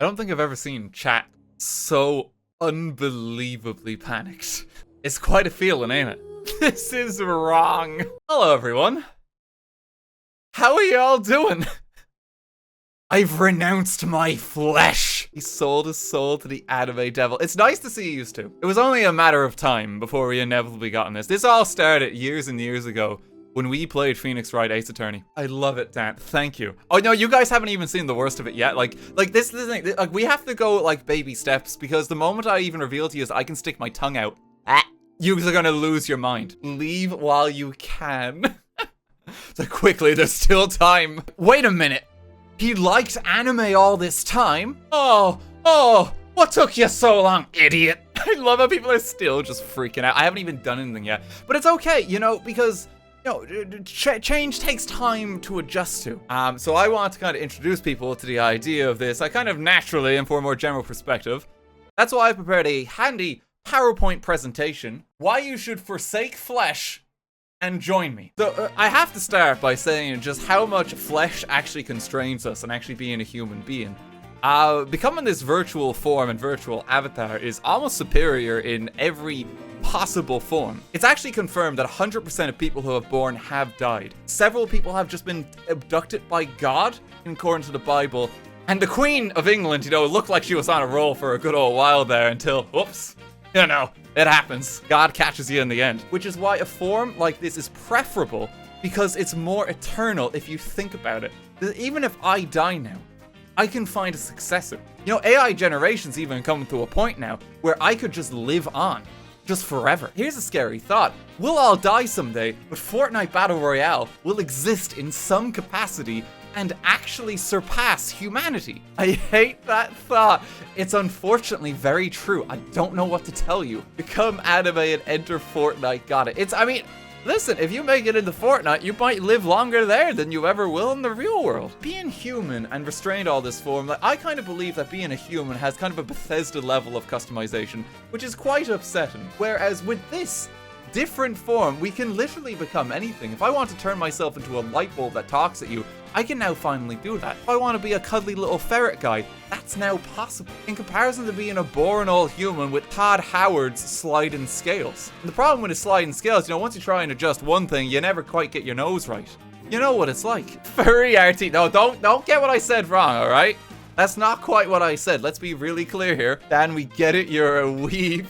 I don't think I've ever seen chat so unbelievably panicked. It's quite a feeling, ain't it? This is wrong. Hello, everyone. How are y'all doing? I've renounced my flesh. He sold his soul to the anime devil. It's nice to see you used to. It was only a matter of time before we inevitably got on this. This all started years and years ago when we played Phoenix Wright Ace Attorney. I love it, Dan. Thank you. Oh no, you guys haven't even seen the worst of it yet. Like this is the thing. Like we have to go like baby steps because the moment I even reveal to you is I can stick my tongue out. You are gonna lose your mind. Leave while you can. So quickly, there's still time. Wait a minute. He liked anime all this time? Oh, what took you so long, idiot? I love how people are still just freaking out. I haven't even done anything yet. But it's okay, you know, because, you know, change takes time to adjust to. So I want to kind of introduce people to the idea of this. I kind of naturally, and for a more general perspective. That's why I prepared a handy PowerPoint presentation. Why you should forsake flesh and join me. So I have to start by saying just how much flesh actually constrains us and actually being a human being. Becoming this virtual form and virtual avatar is almost superior in every possible form. It's actually confirmed that 100% of people who have born have died. Several people have just been abducted by God, according to the Bible. And the Queen of England, you know, looked like she was on a roll for a good old while there until, whoops. You know, it happens. God catches you in the end. Which is why a form like this is preferable, because it's more eternal if you think about it. Even if I die now, I can find a successor. You know, AI generation's even coming to a point now where I could just live on, just forever. Here's a scary thought. We'll all die someday, but Fortnite Battle Royale will exist in some capacity and actually surpass humanity. I hate that thought. It's unfortunately very true. I don't know what to tell you. Become anime and enter Fortnite. Got it. I mean, listen, if you make it into Fortnite, you might live longer there than you ever will in the real world. Being human and restrained all this form, like, I kind of believe that being a human has kind of a Bethesda level of customization, which is quite upsetting. Whereas with this different form, we can literally become anything. If I want to turn myself into a light bulb that talks at you, I can now finally do that. If I want to be a cuddly little ferret guy, that's now possible. In comparison to being a boring old human with Todd Howard's sliding scales. And the problem with his sliding scales, you know, once you try and adjust one thing, you never quite get your nose right. You know what it's like. Furry RT. No, don't get what I said wrong, alright? That's not quite what I said. Let's be really clear here. Dan, we get it, you're a weeb.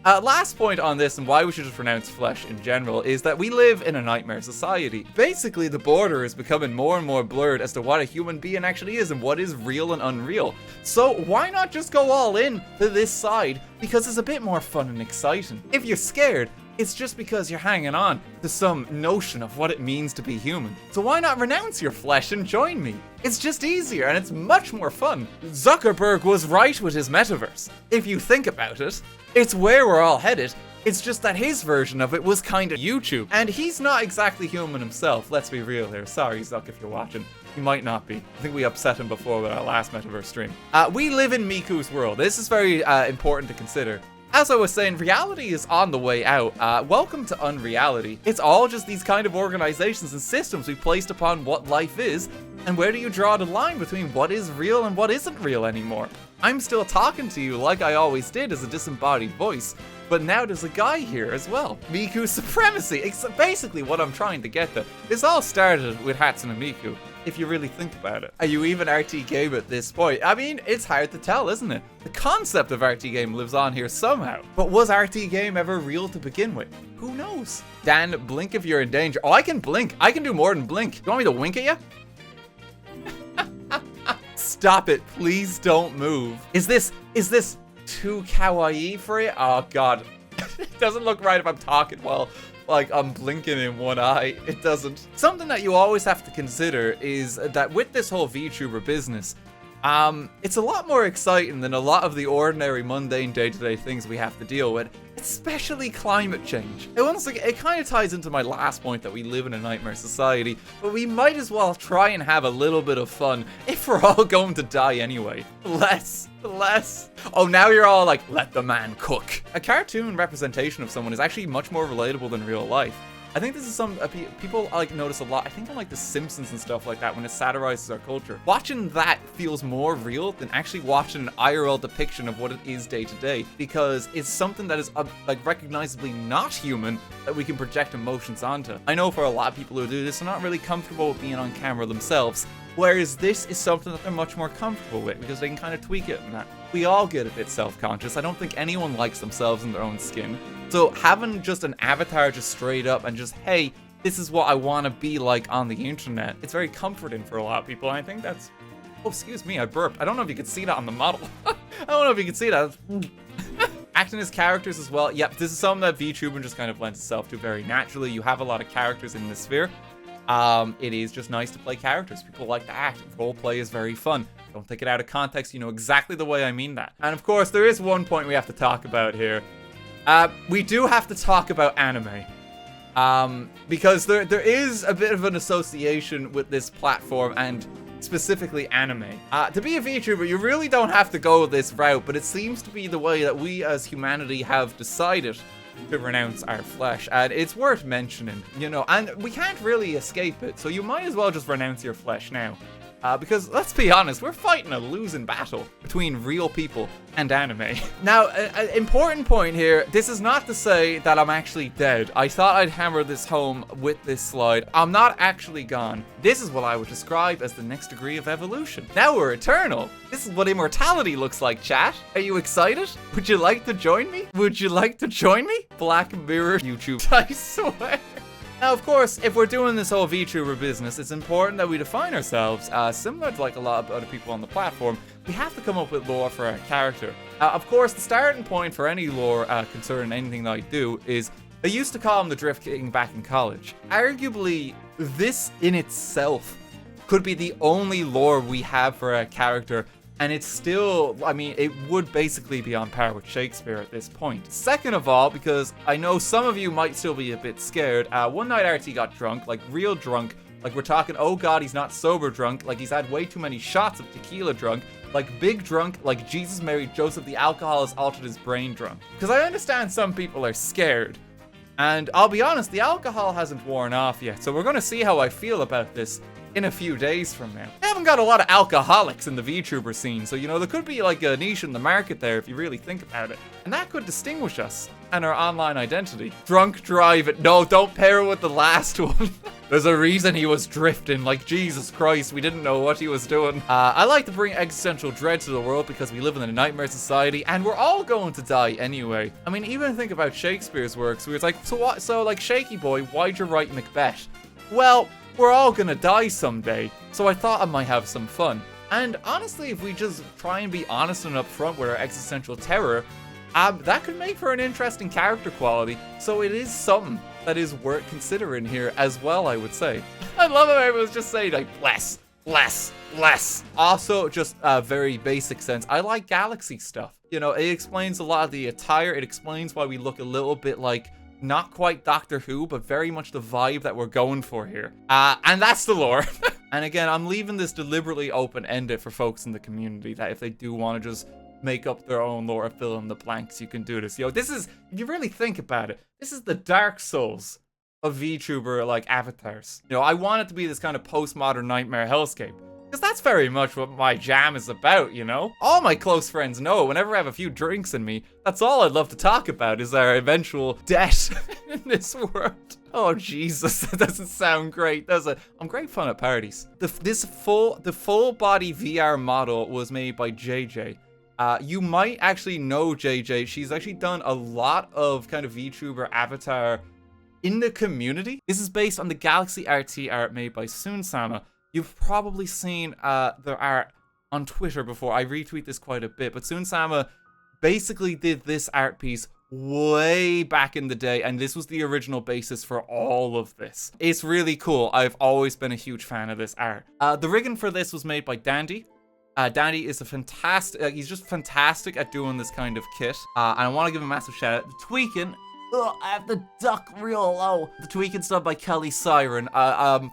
Last point on this and why we should just pronounce flesh in general is that we live in a nightmare society. Basically, the border is becoming more and more blurred as to what a human being actually is and what is real and unreal. So why not just go all in to this side, because it's a bit more fun and exciting. If you're scared, it's just because you're hanging on to some notion of what it means to be human. So why not renounce your flesh and join me? It's just easier and it's much more fun. Zuckerberg was right with his metaverse. If you think about it, it's where we're all headed. It's just that his version of it was kind of YouTube. And he's not exactly human himself, let's be real here. Sorry, Zuck, if you're watching. He might not be. I think we upset him before with our last metaverse stream. We live in Miku's world. This is very important to consider. As I was saying, reality is on the way out. Welcome to Unreality. It's all just these kind of organizations and systems we placed upon what life is, and where do you draw the line between what is real and what isn't real anymore? I'm still talking to you like I always did as a disembodied voice, but now there's a guy here as well. Miku's supremacy. It's basically what I'm trying to get to. This all started with Hatsune Miku, if you really think about it. Are you even RTGame at this point? I mean, it's hard to tell, isn't it? The concept of RTGame lives on here somehow. But was RTGame ever real to begin with? Who knows? Dan, blink if you're in danger. Oh, I can blink. I can do more than blink. You want me to wink at you? Stop it. Please don't move. Is this too kawaii for you? Oh, God. It doesn't look right if I'm talking while, like, I'm blinking in one eye. It doesn't. Something that you always have to consider is that with this whole VTuber business, it's a lot more exciting than a lot of the ordinary, mundane, day-to-day things we have to deal with, especially climate change. And once again, it kind of ties into my last point that we live in a nightmare society, but we might as well try and have a little bit of fun if we're all going to die anyway. Less. Oh, now you're all like, let the man cook. A cartoon representation of someone is actually much more relatable than real life. I think this is some people like notice a lot. I think on like The Simpsons and stuff like that when it satirizes our culture. Watching that feels more real than actually watching an IRL depiction of what it is day to day, because it's something that is like recognizably not human that we can project emotions onto. I know for a lot of people who do this are not really comfortable with being on camera themselves, whereas this is something that they're much more comfortable with because they can kind of tweak it and that. We all get a bit self-conscious. I don't think anyone likes themselves in their own skin. So having just an avatar just straight up and just, hey, this is what I want to be like on the internet, it's very comforting for a lot of people. And I think that's... Oh, excuse me, I burped. I don't know if you can see that on the model. I don't know if you can see that. Acting as characters as well. Yep, this is something that VTuber just kind of lends itself to very naturally. You have a lot of characters in this sphere. It is just nice to play characters. People like to act. Roleplay is very fun. Don't take it out of context. You know exactly the way I mean that. And of course, there is one point we have to talk about here. We do have to talk about anime. Because there is a bit of an association with this platform and specifically anime. To be a VTuber, you really don't have to go this route, but it seems to be the way that we as humanity have decided to renounce our flesh, and it's worth mentioning, you know, and we can't really escape it, so you might as well just renounce your flesh now. Because let's be honest, we're fighting a losing battle between real people and anime. Now, an important point here, this is not to say that I'm actually dead. I thought I'd hammer this home with this slide. I'm not actually gone. This is what I would describe as the next degree of evolution. Now we're eternal. This is what immortality looks like, chat. Are you excited? Would you like to join me? Would you like to join me? Black Mirror YouTube. I swear. Now, of course, if we're doing this whole VTuber business, it's important that we define ourselves. Similar to like a lot of other people on the platform, we have to come up with lore for our character. Of course, the starting point for any lore concerning anything that I do is, I used to call him the Drift King back in college. Arguably, this in itself could be the only lore we have for our character, and it's still, I mean, it would basically be on par with Shakespeare at this point. Second of all, because I know some of you might still be a bit scared, one night RT got drunk, like real drunk, like we're talking, oh god, he's not sober drunk, like he's had way too many shots of tequila drunk, like big drunk, like Jesus, Mary, Joseph, the alcohol has altered his brain drunk. Because I understand some people are scared, and I'll be honest, the alcohol hasn't worn off yet, so we're gonna see how I feel about this in a few days from now. I haven't got a lot of alcoholics in the VTuber scene, so you know, there could be like a niche in the market there if you really think about it. And that could distinguish us and our online identity. Drunk driving. No, don't pair it with the last one. There's a reason he was drifting, like Jesus Christ, we didn't know what he was doing. I like to bring existential dread to the world because we live in a nightmare society and we're all going to die anyway. I mean, even think about Shakespeare's works where it's like, so what? So like, Shaky Boy, why'd you write Macbeth? Well, we're all gonna die someday, so I thought I might have some fun. And honestly, if we just try and be honest and upfront with our existential terror, that could make for an interesting character quality, so it is something that is worth considering here as well, I would say. I love how everyone's just saying like, less, less, less. Also, just a very basic sense, I like galaxy stuff. You know, it explains a lot of the attire, it explains why we look a little bit like, not quite Doctor Who, but very much the vibe that we're going for here. And that's the lore. And again, I'm leaving this deliberately open-ended for folks in the community that if they do want to just make up their own lore or fill in the blanks, you can do this. Yo, this is, if you really think about it, this is the Dark Souls of VTuber, like, avatars. You know, I want it to be this kind of postmodern nightmare hellscape. Because that's very much what my jam is about, you know? All my close friends know whenever I have a few drinks in me, that's all I'd love to talk about is our eventual death in this world. Oh, Jesus, that doesn't sound great, does it? I'm great fun at parties. The full body VR model was made by JJ. You might actually know JJ. She's actually done a lot of kind of VTuber avatar in the community. This is based on the Galaxy RT art made by Sunsama. You've probably seen their art on Twitter before. I retweet this quite a bit, but Sunsama basically did this art piece way back in the day, and this was the original basis for all of this. It's really cool. I've always been a huge fan of this art. The rigging for this was made by Dandy. Dandy is a fantastic, he's just fantastic at doing this kind of kit. And I want to give a massive shout out. The tweaking, I have to duck real low. The tweaking stuff by Kelly Siren.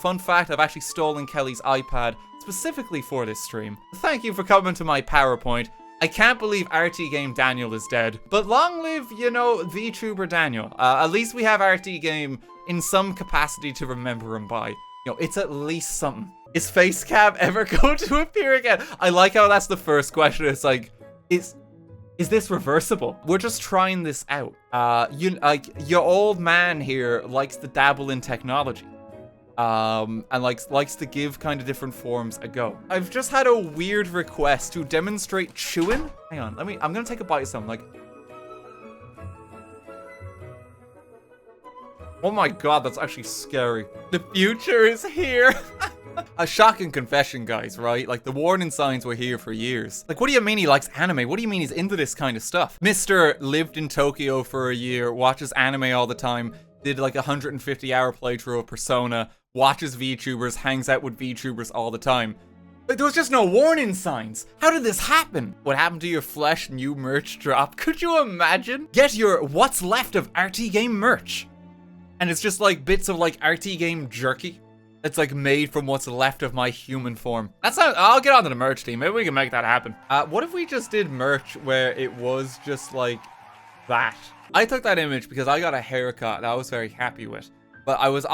Fun fact, I've actually stolen Kelly's iPad specifically for this stream. Thank you for coming to my PowerPoint I can't believe RTGame Daniel is dead. But long live, you know, VTuber Daniel. At least we have RTGame in some capacity to remember him by. You know, it's at least something. Is Facecam ever going to appear again? I like how that's the first question. It's like, is this reversible? We're just trying this out. Your old man here likes to dabble in technology. And likes to give kind of different forms a go. I've just had a weird request to demonstrate chewing. Hang on, I'm gonna take a bite of something, like. Oh my god, that's actually scary. The future is here. A shocking confession, guys, right? Like, the warning signs were here for years. Like, what do you mean he likes anime? What do you mean he's into this kind of stuff? Mr. lived in Tokyo for a year, watches anime all the time, did like a 150-hour playthrough of Persona, watches VTubers, hangs out with VTubers all the time. Like, there was just no warning signs. How did this happen? What happened to your Flesh new merch drop? Could you imagine? Get your what's left of RTGame merch. And it's just like bits of like RTGame jerky. It's like made from what's left of my human form. That's how I'll get onto the merch team. Maybe we can make that happen. What if we just did merch where it was just like that? I took that image because I got a haircut that I was very happy with. But I was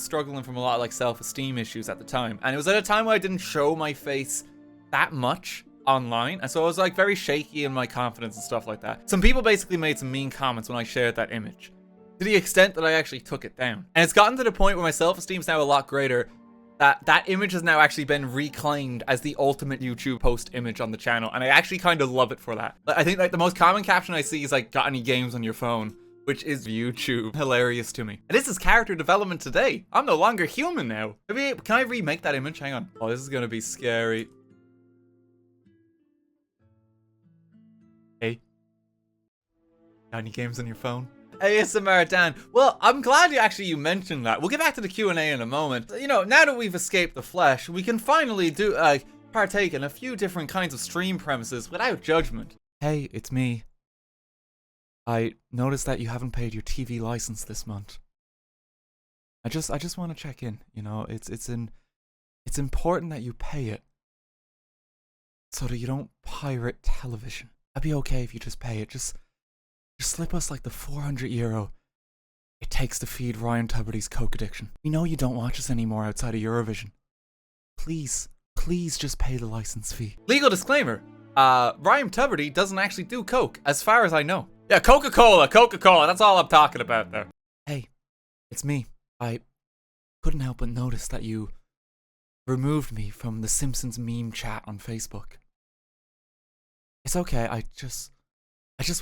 struggling from a lot of like self-esteem issues at the time. And it was at a time where I didn't show my face that much online. And so I was like very shaky in my confidence and stuff like that. Some people basically made some mean comments when I shared that image, to the extent that I actually took it down. And it's gotten to the point where my self-esteem is now a lot greater, that image has now actually been reclaimed as the ultimate YouTube post image on the channel. And I actually kind of love it for that. I think like the most common caption I see is like, got any games on your phone? Which is YouTube. Hilarious to me. And this is character development today. I'm no longer human now. Maybe, can I remake that image? Hang on. Oh, this is gonna be scary. Hey. Got any games on your phone? ASMR Dan. Well, I'm glad you mentioned that. We'll get back to the Q&A in a moment. You know, now that we've escaped the flesh, we can finally partake in a few different kinds of stream premises without judgment. Hey, it's me. I noticed that you haven't paid your TV license this month. I just want to check in. You know, it's important that you pay it so that you don't pirate television. I'd be okay if you just pay it. Just slip us like the €400 it takes to feed Ryan Tuberty's coke addiction. We know you don't watch us anymore outside of Eurovision. Please just pay the license fee. Legal disclaimer. Ryan Tuberty doesn't actually do coke, as far as I know. Yeah, Coca-Cola, that's all I'm talking about there. Hey, it's me. I couldn't help but notice that you removed me from the Simpsons meme chat on Facebook. It's okay, I just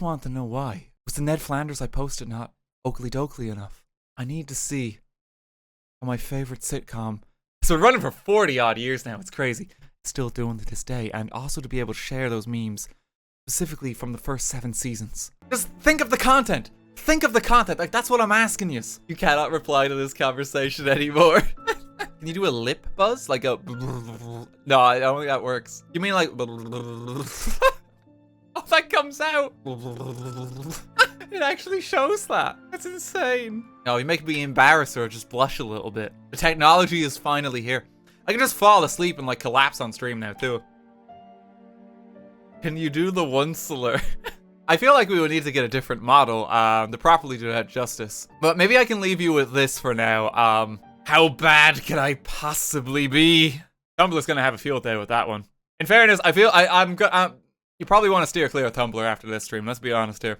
wanted to know why. Was the Ned Flanders I posted not oakley dokley enough? I need to see how my favorite sitcom, so we're running for 40 odd years now, it's crazy, still doing to this day, and also to be able to share those memes, specifically from the first 7 seasons. Just think of the content! Think of the content, like that's what I'm asking you. You cannot reply to this conversation anymore. Can you do a lip buzz? Like a... No, I don't think that works. You mean like... Oh, that comes out! It actually shows that. That's insane. No, you make me embarrassed or just blush a little bit. The technology is finally here. I can just fall asleep and like collapse on stream now too. Can you do the onceler? I feel like we would need to get a different model to properly do that justice. But maybe I can leave you with this for now. How bad can I possibly be? Tumblr's gonna have a field day with that one. In fairness, I feel I'm you probably want to steer clear of Tumblr after this stream, let's be honest here.